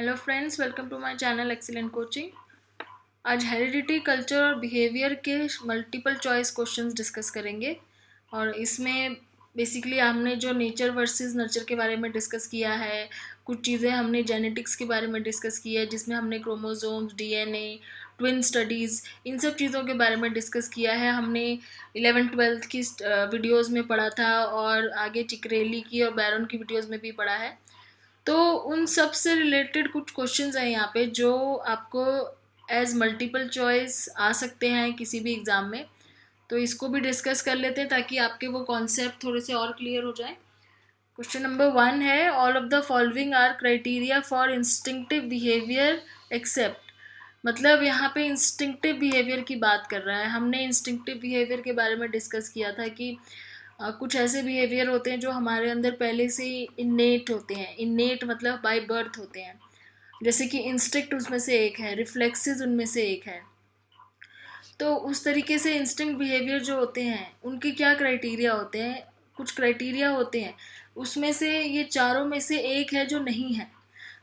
Hello friends, welcome to my channel excellent coaching. आज heredity, culture और behaviour के multiple choice questions discuss करेंगे। और इसमें बेसिकली हमने जो नेचर वर्सेस नर्चर के बारे में डिस्कस किया है, कुछ चीज़ें हमने जेनेटिक्स के बारे में डिस्कस की है जिसमें हमने क्रोमोसोम्स, डीएनए, ट्विन स्टडीज़, इन सब चीज़ों के बारे में डिस्कस किया है। हमने 11th-12th की वीडियोज़ में पढ़ा था और आगे चिकरेली की और बैरन की वीडियोज़ में भी पढ़ा है। तो उन सब से रिलेटेड कुछ क्वेश्चंस हैं यहाँ पे जो आपको एज मल्टीपल चॉइस आ सकते हैं किसी भी एग्ज़ाम में। तो इसको भी डिस्कस कर लेते हैं ताकि आपके वो कॉन्सेप्ट थोड़े से और क्लियर हो जाए। क्वेश्चन नंबर 1 है, all of the following are criteria for instinctive behaviour except. मतलब यहाँ पे इंस्टिंक्टिव बिहेवियर की बात कर रहा है। हमने इंस्टिंक्टिव बिहेवियर के बारे में डिस्कस किया था कि कुछ ऐसे बिहेवियर होते हैं जो हमारे अंदर पहले से ही इन्नेट होते हैं। इन्नेट मतलब बाय बर्थ होते हैं। जैसे कि इंस्टिंक्ट उसमें से एक है, रिफ्लेक्सेस उनमें से एक है। तो उस तरीके से इंस्टिंक्ट बिहेवियर जो होते हैं उनके क्या क्राइटेरिया होते हैं, कुछ क्राइटेरिया होते हैं। उसमें से ये चारों में से एक है जो नहीं है।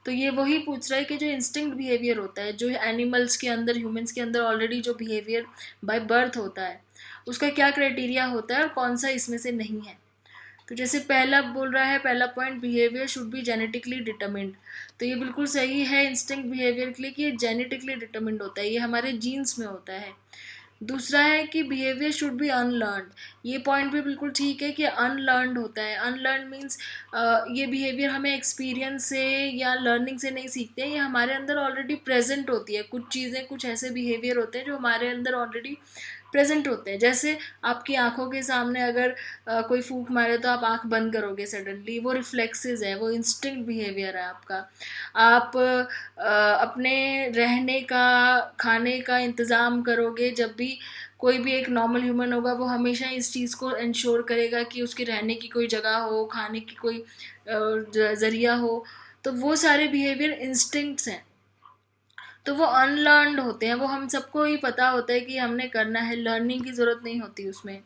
तो ये वही पूछ रहा है कि जो इंस्टिंक्ट बिहेवियर होता है, जो एनिमल्स के अंदर, ह्यूमंस के अंदर ऑलरेडी जो बिहेवियर बाय बर्थ होता है, उसका क्या क्राइटेरिया होता है और कौन सा इसमें से नहीं है। तो जैसे पहला बोल रहा है, पहला point, behaviour should be genetically determined. तो ये बिल्कुल सही है इंस्टिंक्ट बिहेवियर के लिए कि ये जेनेटिकली डिटर्मिन्ड होता है, ये हमारे जीन्स में होता है। दूसरा है कि बिहेवियर शुड बी अनलर्नड। ये पॉइंट भी बिल्कुल ठीक है कि अनलर्नड होता है। अनलर्न मीन्स ये बिहेवियर हमें एक्सपीरियंस से या लर्निंग से नहीं सीखते हैं, ये हमारे अंदर ऑलरेडी प्रेजेंट होती है। कुछ चीज़ें, कुछ ऐसे बिहेवियर होते हैं जो हमारे अंदर ऑलरेडी प्रेजेंट होते हैं। जैसे आपकी आंखों के सामने अगर कोई फूंक मारे तो आप आंख बंद करोगे सडनली, वो रिफ्लेक्सेस है, वो इंस्टिंक्ट बिहेवियर है आपका। आप अपने रहने का, खाने का इंतज़ाम करोगे। जब भी कोई भी एक नॉर्मल ह्यूमन होगा वो हमेशा इस चीज़ को इंश्योर करेगा कि उसके रहने की कोई जगह हो, खाने की कोई ज़रिया हो। तो वो सारे बिहेवियर इंस्टिंक्ट्स हैं। तो वो अनलर्नड होते हैं, वो हम सबको ही पता होता है कि हमने करना है, लर्निंग की ज़रूरत नहीं होती उसमें।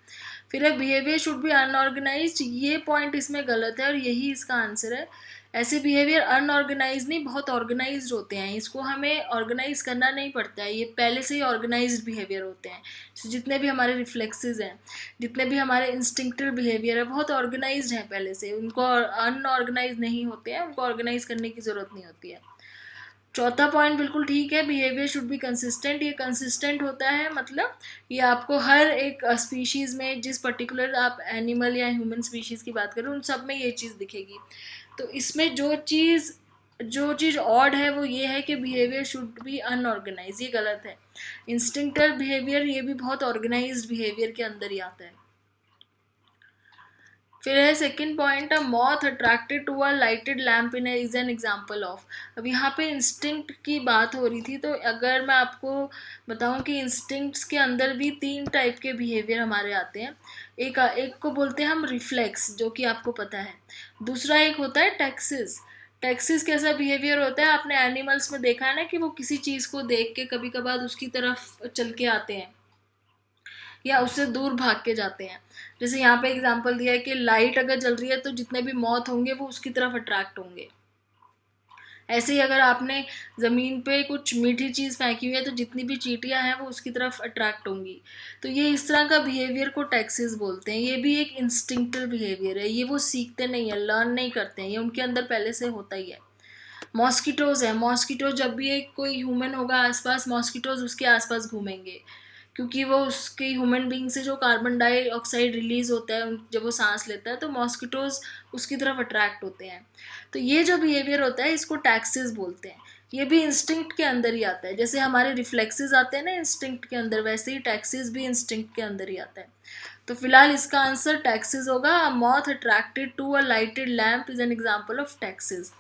फिर है बिहेवियर शुड बी अनऑर्गेनाइज्ड। ये पॉइंट इसमें गलत है और यही इसका आंसर है। ऐसे बिहेवियर अनऑर्गेनाइज नहीं, बहुत ऑर्गेनाइज्ड होते हैं। इसको हमें ऑर्गेनाइज करना नहीं पड़ता है, ये पहले से ही ऑर्गेनाइज्ड बिहेवियर होते हैं। जितने भी हमारे रिफ्लेक्सेस हैं, जितने भी हमारे इंस्टिंक्टिव बिहेवियर है, बहुत ऑर्गेनाइज्ड हैं पहले से। उनको अनऑर्गेनाइज नहीं होते हैं, उनको ऑर्गेनाइज करने की ज़रूरत नहीं होती है। चौथा पॉइंट बिल्कुल ठीक है, बिहेवियर शुड बी कंसिस्टेंट। ये कंसिस्टेंट होता है मतलब ये आपको हर एक स्पीशीज़ में, जिस पर्टिकुलर आप एनिमल या ह्यूमन स्पीशीज़ की बात करें, उन सब में ये चीज़ दिखेगी। तो इसमें जो चीज़ ऑड है वो ये है कि बिहेवियर शुड बी अनऑर्गेनाइज। ये गलत है। इंस्टिंक्टिव बिहेवियर ये भी बहुत ऑर्गेनाइज्ड बिहेवियर के अंदर ही आता है। फिर है second point, a moth attracted to a lighted lamp in is an example of. अब यहाँ पे इंस्टिंक्ट की बात हो रही थी, तो अगर मैं आपको बताऊं कि इंस्टिंक्ट्स के अंदर भी 3 टाइप के बिहेवियर हमारे आते हैं। एक को बोलते हैं हम रिफ्लेक्स, जो कि आपको पता है। दूसरा एक होता है टैक्सिस। टैक्सिस कैसा बिहेवियर होता है, आपने एनिमल्स में देखा है ना कि वो किसी चीज़ को देख के कभी कभार उसकी तरफ चल के आते हैं या उससे दूर भाग के जाते हैं। जैसे यहाँ पे एग्जांपल दिया है कि लाइट अगर जल रही है तो जितने भी मॉथ होंगे वो उसकी तरफ अट्रैक्ट होंगे। ऐसे ही अगर आपने ज़मीन पे कुछ मीठी चीज़ फेंकी हुई है तो जितनी भी चींटियाँ हैं वो उसकी तरफ अट्रैक्ट होंगी। तो ये इस तरह का बिहेवियर को टैक्सिस बोलते हैं। ये भी एक इंस्टिंक्टिव बिहेवियर है, ये वो सीखते नहीं है, लर्न नहीं करते हैं, ये उनके अंदर पहले से होता ही है। मॉस्किटोज़ है, मॉस्किटो जब भी एक कोई ह्यूमन होगा आसपास, मॉस्किटोज़ उसके आसपास घूमेंगे, क्योंकि वो उसके ह्यूमन बीइंग से जो कार्बन डाइऑक्साइड रिलीज होता है जब वो सांस लेता है, तो मॉस्किटोज उसकी तरफ अट्रैक्ट होते हैं। तो ये जो बिहेवियर होता है इसको टैक्सिस बोलते हैं। ये भी इंस्टिंक्ट के अंदर ही आता है। जैसे हमारे रिफ्लेक्सेस आते हैं ना इंस्टिंक्ट के अंदर, वैसे ही टैक्सिस भी इंस्टिंक्ट के अंदर ही आता है। तो फिलहाल इसका आंसर टैक्सिस होगा। Moth attracted to a lighted lamp is an example of taxis.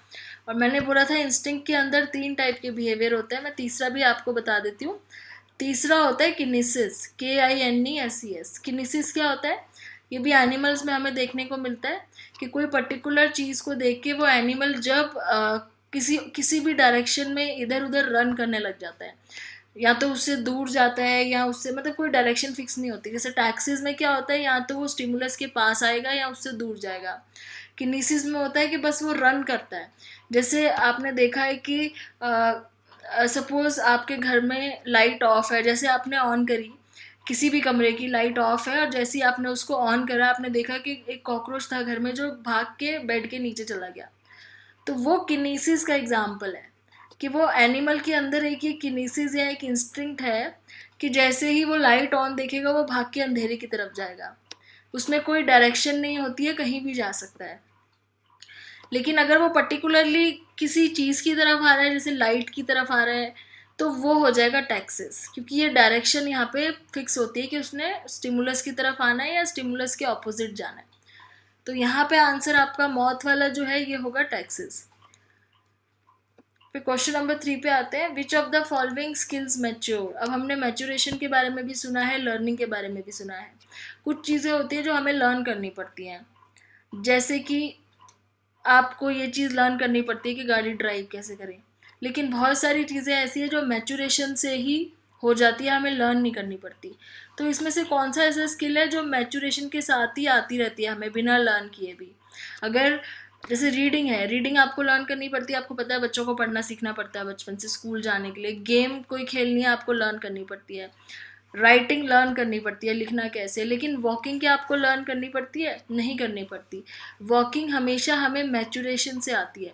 और मैंने बोला था इंस्टिंक्ट के अंदर 3 टाइप के बिहेवियर होते हैं, मैं तीसरा भी आपको बता देती हूँ। तीसरा होता है किनेसिस, KINESES। किनेसिस क्या होता है, ये भी एनिमल्स में हमें देखने को मिलता है कि कोई पर्टिकुलर चीज़ को देख के वो एनिमल जब किसी भी डायरेक्शन में इधर उधर रन करने लग जाता है, या तो उससे दूर जाता है या उससे, मतलब कोई डायरेक्शन फिक्स नहीं होती। जैसे टैक्सीज में क्या होता है, या तो वो स्टिमुलस के पास आएगा या उससे दूर जाएगा। किनेसिस में होता है कि बस वो रन करता है। जैसे आपने देखा है कि सपोज आपके घर में लाइट ऑफ है, जैसे आपने ऑन करी, किसी भी कमरे की लाइट ऑफ है और जैसे ही आपने उसको ऑन करा, आपने देखा कि एक कॉकरोच था घर में जो भाग के बेड के नीचे चला गया। तो वो किनेसिस का एग्जाम्पल है कि वो एनिमल के अंदर एक ये किनेसिस या एक इंस्टिंक्ट है कि जैसे ही वो लाइट ऑन देखेगा वो भाग के अंधेरे की तरफ जाएगा। उसमें कोई डायरेक्शन नहीं होती है, कहीं भी जा सकता है। लेकिन अगर वो पर्टिकुलरली किसी चीज़ की तरफ आ रहा है, जैसे लाइट की तरफ आ रहा है, तो वो हो जाएगा टैक्सिस, क्योंकि ये डायरेक्शन यहाँ पे फिक्स होती है कि उसने स्टिमुलस की तरफ आना है या स्टिमुलस के ऑपोजिट जाना है। तो यहाँ पे आंसर आपका मौत वाला जो है ये होगा टैक्सिस। फिर क्वेश्चन नंबर 3 पे आते हैं, which of the following skills mature. अब हमने मैच्योरेशन के बारे में भी सुना है, लर्निंग के बारे में भी सुना है। कुछ चीज़ें होती है जो हमें लर्न करनी पड़ती हैं, जैसे कि आपको ये चीज़ लर्न करनी पड़ती है कि गाड़ी ड्राइव कैसे करें, लेकिन बहुत सारी चीज़ें ऐसी है जो मैच्योरेशन से ही हो जाती है, हमें लर्न नहीं करनी पड़ती। तो इसमें से कौन सा ऐसा स्किल है जो मैच्योरेशन के साथ ही आती रहती है हमें बिना लर्न किए भी। अगर जैसे रीडिंग है, रीडिंग आपको लर्न करनी पड़ती है, आपको पता है बच्चों को पढ़ना सीखना पड़ता है बचपन से स्कूल जाने के लिए। गेम कोई खेलनी है आपको लर्न करनी पड़ती है। राइटिंग लर्न करनी पड़ती है, लिखना कैसे। लेकिन वॉकिंग क्या आपको लर्न करनी पड़ती है? नहीं करनी पड़ती। वॉकिंग हमेशा हमें मैच्योरेशन से आती है।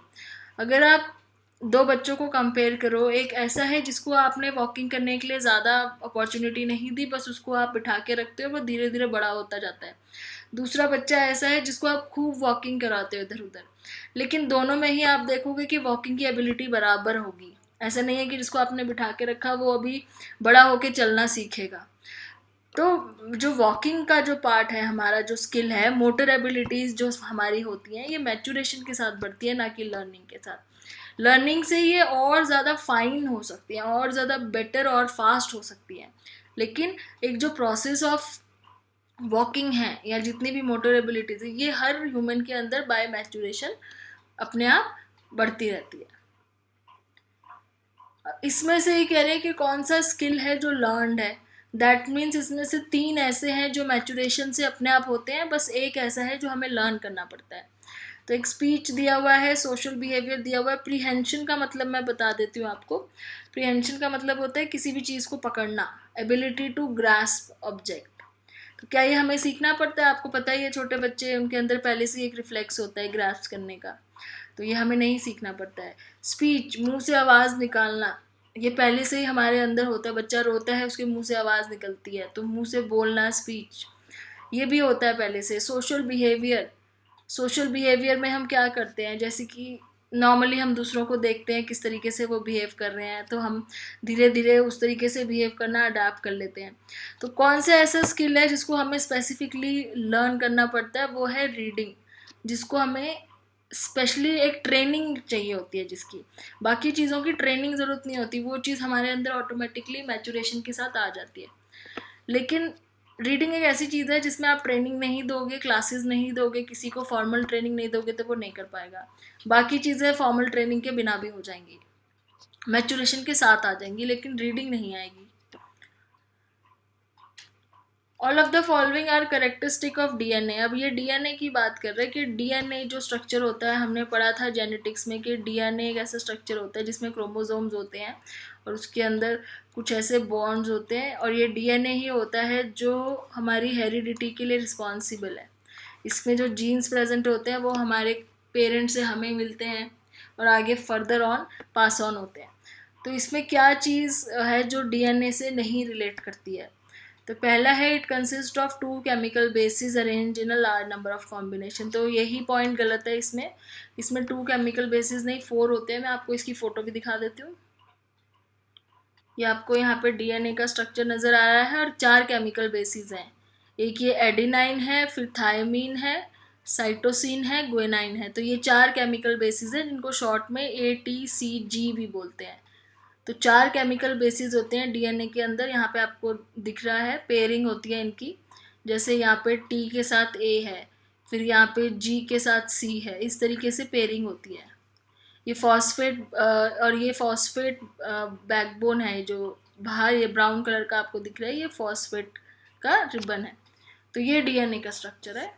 अगर आप दो बच्चों को कंपेयर करो, एक ऐसा है जिसको आपने वॉकिंग करने के लिए ज़्यादा अपॉर्चुनिटी नहीं दी, बस उसको आप बिठा के रखते हो, वो धीरे धीरे बड़ा होता जाता है। दूसरा बच्चा ऐसा है जिसको आप खूब वॉकिंग कराते हो इधर उधर, लेकिन दोनों में ही आप देखोगे कि वॉकिंग की एबिलिटी बराबर होगी। ऐसा नहीं है कि जिसको आपने बिठा के रखा वो अभी बड़ा होके चलना सीखेगा। तो जो वॉकिंग का जो पार्ट है, हमारा जो स्किल है, मोटर एबिलिटीज़ जो हमारी होती हैं, ये मैच्योरेशन के साथ बढ़ती है, ना कि लर्निंग के साथ। लर्निंग से ये और ज़्यादा फाइन हो सकती हैं, और ज़्यादा बेटर और फास्ट हो सकती हैं। लेकिन एक जो प्रोसेस ऑफ वॉकिंग है या जितनी भी मोटर एबिलिटीज़ है, ये हर ह्यूमन के अंदर बाय मैच्योरेशन अपने आप बढ़ती रहती है। इसमें से ये कह रहे हैं कि कौन सा स्किल है जो लर्नड है। दैट मीन्स इसमें से 3 ऐसे हैं जो मैच्योरेशन से अपने आप होते हैं, बस एक ऐसा है जो हमें लर्न करना पड़ता है। तो एक स्पीच दिया हुआ है, सोशल बिहेवियर दिया हुआ है। प्रीहेंशन का मतलब मैं बता देती हूँ आपको। प्रीहेंशन का मतलब होता है किसी भी चीज़ को पकड़ना, एबिलिटी टू ग्रास्प ऑब्जेक्ट। तो क्या ये हमें सीखना पड़ता है? आपको पता ही है, छोटे बच्चे, उनके अंदर पहले से एक रिफ्लेक्स होता है ग्रास्प करने का, तो ये हमें नहीं सीखना पड़ता है। स्पीच, मुंह से आवाज़ निकालना, ये पहले से ही हमारे अंदर होता है। बच्चा रोता है, उसके मुंह से आवाज़ निकलती है, तो मुंह से बोलना, स्पीच, ये भी होता है पहले से। सोशल बिहेवियर, सोशल बिहेवियर में हम क्या करते हैं, जैसे कि नॉर्मली हम दूसरों को देखते हैं किस तरीके से वो बिहेव कर रहे हैं, तो हम धीरे धीरे उस तरीके से बिहेव करना अडाप्ट कर लेते हैं। तो कौन सा ऐसा स्किल है जिसको हमें स्पेसिफिकली लर्न करना पड़ता है? वो है रीडिंग, जिसको हमें स्पेशली एक ट्रेनिंग चाहिए होती है, जिसकी बाकी चीज़ों की ट्रेनिंग ज़रूरत नहीं होती, वो चीज़ हमारे अंदर ऑटोमेटिकली मैच्योरेशन के साथ आ जाती है। लेकिन रीडिंग एक ऐसी चीज़ है जिसमें आप ट्रेनिंग नहीं दोगे, क्लासेस नहीं दोगे, किसी को फॉर्मल ट्रेनिंग नहीं दोगे, तो वो नहीं कर पाएगा। बाकी चीज़ें फॉर्मल ट्रेनिंग के बिना भी हो जाएंगी, मैच्योरेशन के साथ आ जाएंगी, लेकिन रीडिंग नहीं आएगी। All of the following are characteristic of DNA. अब ये डीएनए की बात कर रहे हैं कि डीएनए जो स्ट्रक्चर होता है, हमने पढ़ा था जेनेटिक्स में कि डीएनए एक ऐसा स्ट्रक्चर होता है जिसमें क्रोमोसोम्स होते हैं और उसके अंदर कुछ ऐसे बॉन्ड्स होते हैं, और ये डीएनए ही होता है जो हमारी हेरिडिटी के लिए रिस्पॉन्सिबल है। इसमें जो जीन्स प्रेजेंट होते हैं वो हमारे पेरेंट्स से हमें मिलते हैं और आगे फर्दर ऑन पास ऑन होते हैं। तो इसमें क्या चीज़ है जो डीएनए से नहीं रिलेट करती है? तो पहला है, it consist of 2 chemical basis arrange in a large number of combination. तो यही पॉइंट गलत है इसमें। इसमें 2 केमिकल बेसिस नहीं, 4 होते हैं। मैं आपको इसकी फ़ोटो भी दिखा देती हूँ। ये आपको यहाँ पे डीएनए का स्ट्रक्चर नज़र आ रहा है और 4 केमिकल बेसिस हैं। एक ये एडिनाइन है, फिर थायमीन है, साइटोसिन है, ग्वेनाइन है। तो ये 4 केमिकल बेसिस हैं जिनको शॉर्ट में ATCG भी बोलते हैं। तो 4 केमिकल बेसिस होते हैं डीएनए के अंदर। यहाँ पे आपको दिख रहा है पेयरिंग होती है इनकी, जैसे यहाँ पे T के साथ A है, फिर यहाँ पे G के साथ C है, इस तरीके से पेयरिंग होती है। ये फॉस्फेट और ये फॉस्फेट बैकबोन है, जो बाहर ये ब्राउन कलर का आपको दिख रहा है, ये फॉस्फेट का रिबन है। तो ये डीएनए का स्ट्रक्चर है।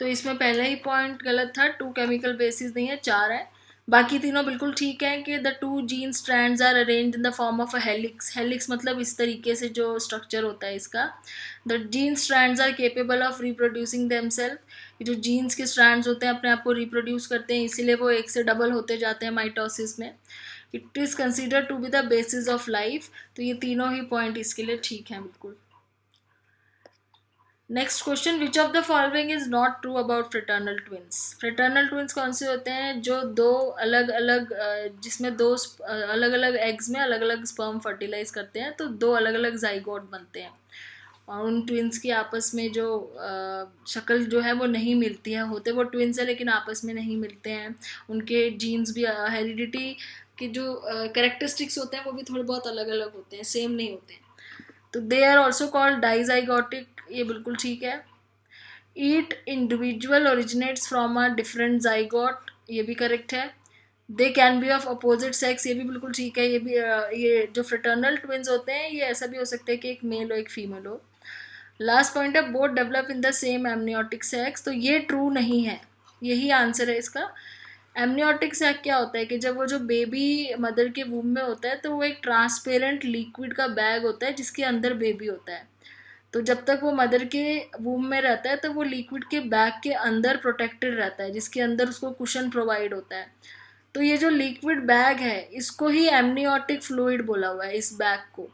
तो इसमें पहला ही पॉइंट गलत था, 2 केमिकल बेसिस नहीं है, 4 है। बाकी तीनों बिल्कुल ठीक है कि the 2 gene strands are arranged in the form of a helix. Helix मतलब इस तरीके से जो स्ट्रक्चर होता है इसका। The gene strands are capable of reproducing themselves. ये जो जीन्स के स्ट्रैंड्स होते हैं अपने आप को रिप्रोड्यूस करते हैं, इसीलिए वो एक से डबल होते जाते हैं माइटोसिस में। It is considered to be the basis of life. तो ये तीनों ही पॉइंट इसके लिए ठीक हैं बिल्कुल। Next question, which of the following is not true about fraternal twins. Fraternal twins कौन से होते हैं? जो दो अलग अलग जिसमें दो अलग अलग एग्स में अलग अलग स्पर्म फर्टिलाइज करते हैं, तो दो अलग अलग जाइगोट बनते हैं और उन ट्विंस की आपस में जो शक्ल जो है वो नहीं मिलती है। होते वो ट्विंस है लेकिन आपस में नहीं मिलते हैं। उनके जीन्स भी हेरिडिटी के जो कैरेक्टरिस्टिक्स होते हैं वो भी थोड़े बहुत अलग अलग होते हैं, सेम नहीं होते हैं। तो they are also called dizygotic, ये बिल्कुल ठीक है। Each individual originates from a different zygote, ये भी करेक्ट है। They can be of opposite sex, ये भी बिल्कुल ठीक है। ये भी ये जो फ्रेटर्नल ट्विंस होते हैं ये ऐसा भी हो सकता है कि एक मेल हो एक फीमेल हो। लास्ट पॉइंट है, both develop in the same amniotic sex, तो ये ट्रू नहीं है, यही आंसर है इसका। एमनियोटिक सैक क्या होता है कि जब वो जो बेबी मदर के वूम में होता है तो वो एक ट्रांसपेरेंट लिक्विड का बैग होता है जिसके अंदर बेबी होता है। तो जब तक वो मदर के वूम में रहता है तो वो लिक्विड के बैग के अंदर प्रोटेक्टेड रहता है, जिसके अंदर उसको कुशन प्रोवाइड होता है। तो ये जो लिक्विड बैग है इसको ही एमनियोटिक फ्लूइड बोला हुआ है, इस बैग को।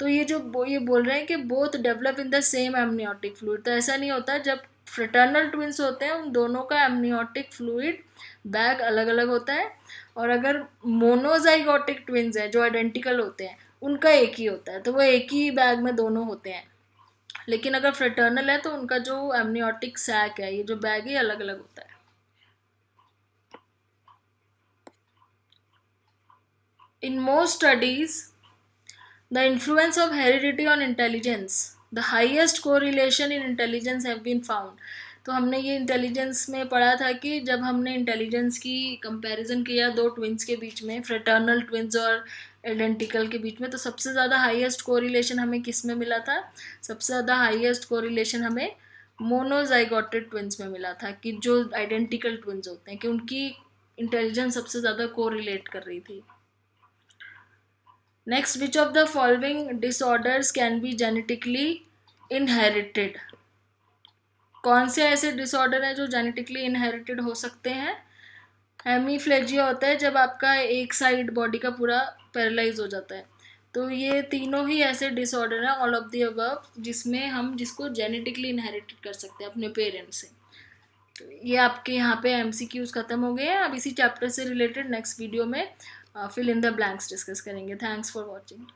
तो ये जो ये बोल रहे हैं कि both develop in the same amniotic fluid, तो ऐसा नहीं होता। जब फ्रेटर्नल ट्विंस होते हैं उन दोनों का एमनियोटिक फ्लूइड बैग अलग अलग होता है। और अगर मोनोजाइगोटिक ट्विंस हैं जो आइडेंटिकल होते हैं उनका एक ही होता है, तो वो एक ही बैग में दोनों होते हैं। लेकिन अगर फ्रेटर्नल है तो उनका जो एमनियोटिक सैक है, ये जो बैग है, अलग अलग होता है। In most studies, the influence of heredity on intelligence, the highest correlation in intelligence have been found. तो हमने ये इंटेलिजेंस में पढ़ा था कि जब हमने इंटेलिजेंस की कंपैरिजन किया दो ट्विंस के बीच में, फ्रेटर्नल ट्विंस और आइडेंटिकल के बीच में, तो सबसे ज़्यादा हाईएस्ट कोरिलेशन हमें किस में मिला था? सबसे ज़्यादा हाईएस्ट कोरिलेशन हमें मोनोजाइगोटेड ट्विंस में मिला था, कि जो आइडेंटिकल ट्विंस होते हैं कि उनकी इंटेलिजेंस सबसे ज़्यादा कोरिलेट कर रही थी। Next, which of the following disorders can be genetically inherited. कौन से ऐसे डिसऑर्डर हैं जो जेनेटिकली इनहेरिटेड हो सकते हैं? हेमीफ्लेजिया होता है जब आपका एक साइड बॉडी का पूरा पैरालाइज हो जाता है। तो ये तीनों ही ऐसे डिसऑर्डर हैं, ऑल ऑफ द अबव, जिसमें हम जिसको जेनेटिकली इनहेरिटेड कर सकते हैं अपने पेरेंट्स से। तो ये आपके यहाँ पे एमसीक्यूज खत्म हो गए हैं। अब इसी चैप्टर से रिलेटेड नेक्स्ट वीडियो में fill in the blanks discuss करेंगे। Thanks for watching.